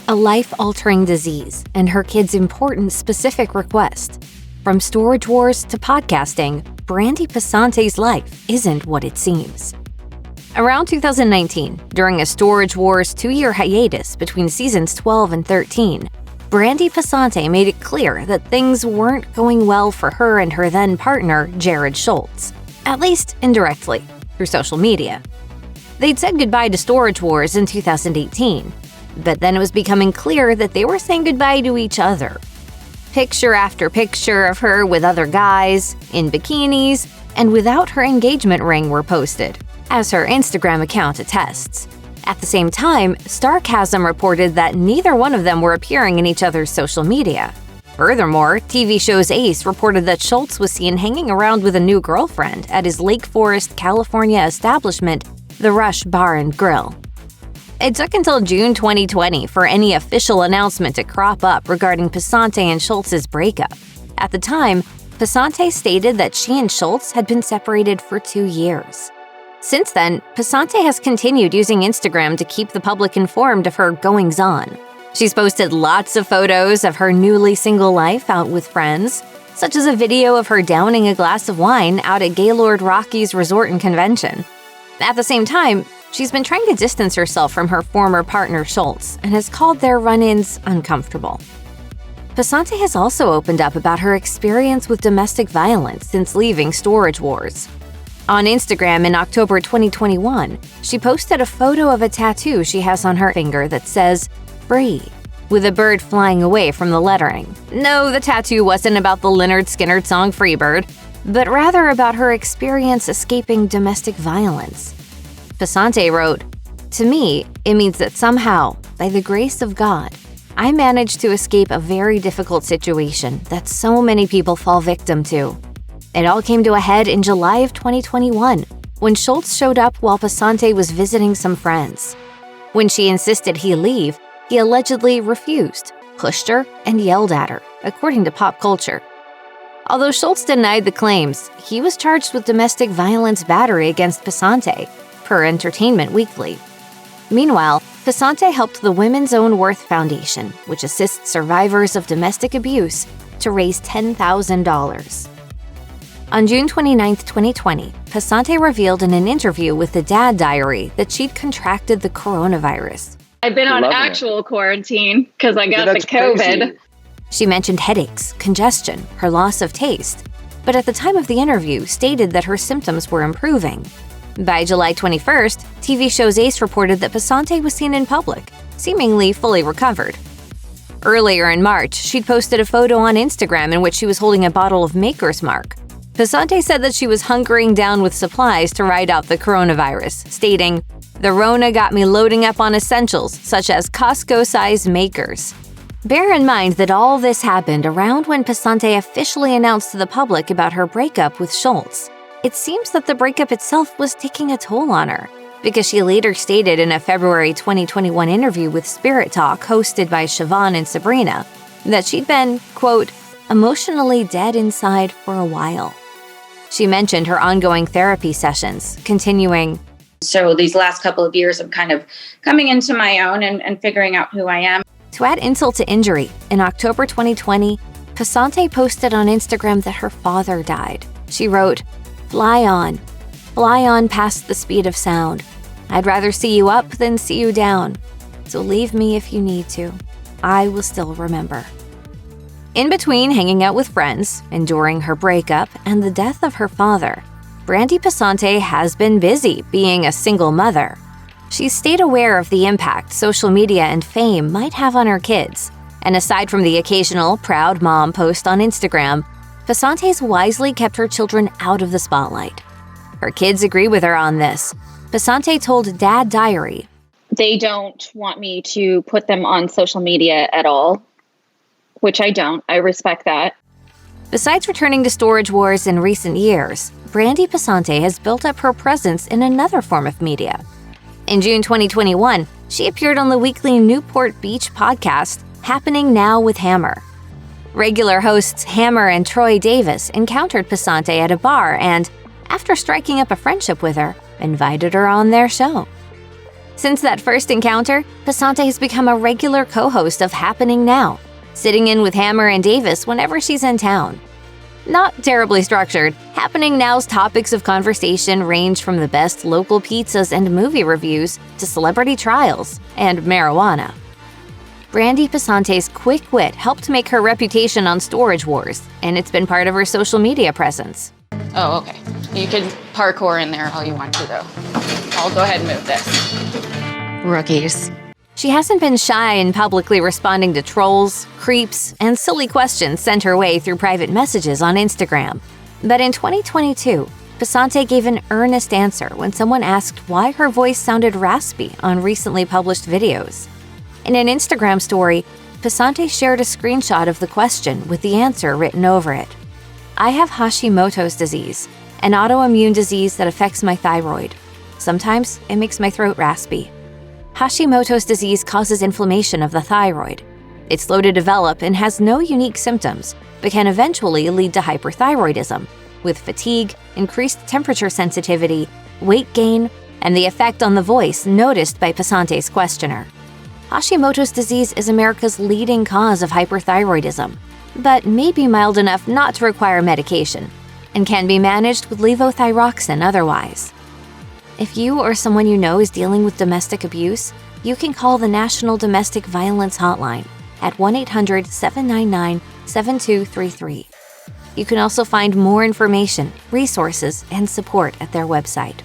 a life-altering disease, and her kid's important specific request. From storage wars to podcasting, Brandi Passante's life isn't what it seems. Around 2019, during a Storage Wars 2-year hiatus between seasons 12 and 13, Brandi Passante made it clear that things weren't going well for her and her then-partner, Jared Schultz, at least indirectly, through social media. They'd said goodbye to Storage Wars in 2018, but then it was becoming clear that they were saying goodbye to each other. Picture after picture of her with other guys, in bikinis, and without her engagement ring were posted, as her Instagram account attests. At the same time, Starcasm reported that neither one of them were appearing in each other's social media. Furthermore, TV show's Ace reported that Schultz was seen hanging around with a new girlfriend at his Lake Forest, California establishment, The Rush Bar and Grill. It took until June 2020 for any official announcement to crop up regarding Passante and Schultz's breakup. At the time, Passante stated that she and Schultz had been separated for 2 years. Since then, Passante has continued using Instagram to keep the public informed of her goings-on. She's posted lots of photos of her newly single life out with friends, such as a video of her downing a glass of wine out at Gaylord Rockies Resort and Convention. At the same time, she's been trying to distance herself from her former partner Schultz and has called their run-ins uncomfortable. Passante has also opened up about her experience with domestic violence since leaving Storage Wars. On Instagram in October 2021, she posted a photo of a tattoo she has on her finger that says, "Free," with a bird flying away from the lettering. No, the tattoo wasn't about the Lynyrd Skynyrd song Freebird, but rather about her experience escaping domestic violence. Passante wrote, "To me, it means that somehow, by the grace of God, I managed to escape a very difficult situation that so many people fall victim to. It all came to a head in July of 2021, when Schultz showed up while Passante was visiting some friends. When she insisted he leave, he allegedly refused, pushed her, and yelled at her, according to pop culture. Although Schultz denied the claims, he was charged with domestic violence battery against Passante, per Entertainment Weekly. Meanwhile, Passante helped the Women's Own Worth Foundation, which assists survivors of domestic abuse, to raise $10,000. On June 29, 2020, Passante revealed in an interview with the Dad Diary that she'd contracted the coronavirus. I've been on actual quarantine because I got the COVID. Crazy. She mentioned headaches, congestion, her loss of taste, but at the time of the interview stated that her symptoms were improving. By July 21st, TV show's Ace reported that Passante was seen in public, seemingly fully recovered. Earlier in March, she'd posted a photo on Instagram in which she was holding a bottle of Maker's Mark. Passante said that she was hunkering down with supplies to ride out the coronavirus, stating, "The Rona got me loading up on essentials, such as Costco-sized Makers." Bear in mind that all this happened around when Passante officially announced to the public about her breakup with Schultz. It seems that the breakup itself was taking a toll on her, because she later stated in a February 2021 interview with Spirit Talk hosted by Siobhan and Sabrina that she'd been, quote, "emotionally dead inside for a while." She mentioned her ongoing therapy sessions, continuing, "So these last couple of years, I'm kind of coming into my own and figuring out who I am." To add insult to injury, in October 2020, Passante posted on Instagram that her father died. She wrote, fly on past the speed of sound. I'd rather see you up than see you down. So leave me if you need to. I will still remember." In between hanging out with friends, enduring her breakup, and the death of her father, Brandi Passante has been busy being a single mother. She's stayed aware of the impact social media and fame might have on her kids, and aside from the occasional proud mom post on Instagram, Passante's wisely kept her children out of the spotlight. Her kids agree with her on this. Passante told Dad Diary, "They don't want me to put them on social media at all, which I don't. I respect that." Besides returning to Storage Wars in recent years, Brandi Passante has built up her presence in another form of media. In June 2021, she appeared on the weekly Newport Beach podcast, Happening Now with Hammer. Regular hosts Hammer and Troy Davis encountered Passante at a bar and, after striking up a friendship with her, invited her on their show. Since that first encounter, Passante has become a regular co-host of Happening Now, sitting in with Hammer and Davis whenever she's in town. Not terribly structured, Happening Now's topics of conversation range from the best local pizzas and movie reviews to celebrity trials and marijuana. Brandi Passante's quick wit helped make her reputation on Storage Wars, and it's been part of her social media presence. Oh, okay. You can parkour in there all you want to, though. I'll go ahead and move this. Rookies. She hasn't been shy in publicly responding to trolls, creeps, and silly questions sent her way through private messages on Instagram. But in 2022, Passante gave an earnest answer when someone asked why her voice sounded raspy on recently published videos. In an Instagram story, Passante shared a screenshot of the question with the answer written over it. I have Hashimoto's disease, an autoimmune disease that affects my thyroid. Sometimes it makes my throat raspy. Hashimoto's disease causes inflammation of the thyroid. It's slow to develop and has no unique symptoms, but can eventually lead to hyperthyroidism, with fatigue, increased temperature sensitivity, weight gain, and the effect on the voice noticed by Passante's questioner. Hashimoto's disease is America's leading cause of hyperthyroidism, but may be mild enough not to require medication, and can be managed with levothyroxine otherwise. If you or someone you know is dealing with domestic abuse, you can call the National Domestic Violence Hotline at 1-800-799-7233. You can also find more information, resources, and support at their website.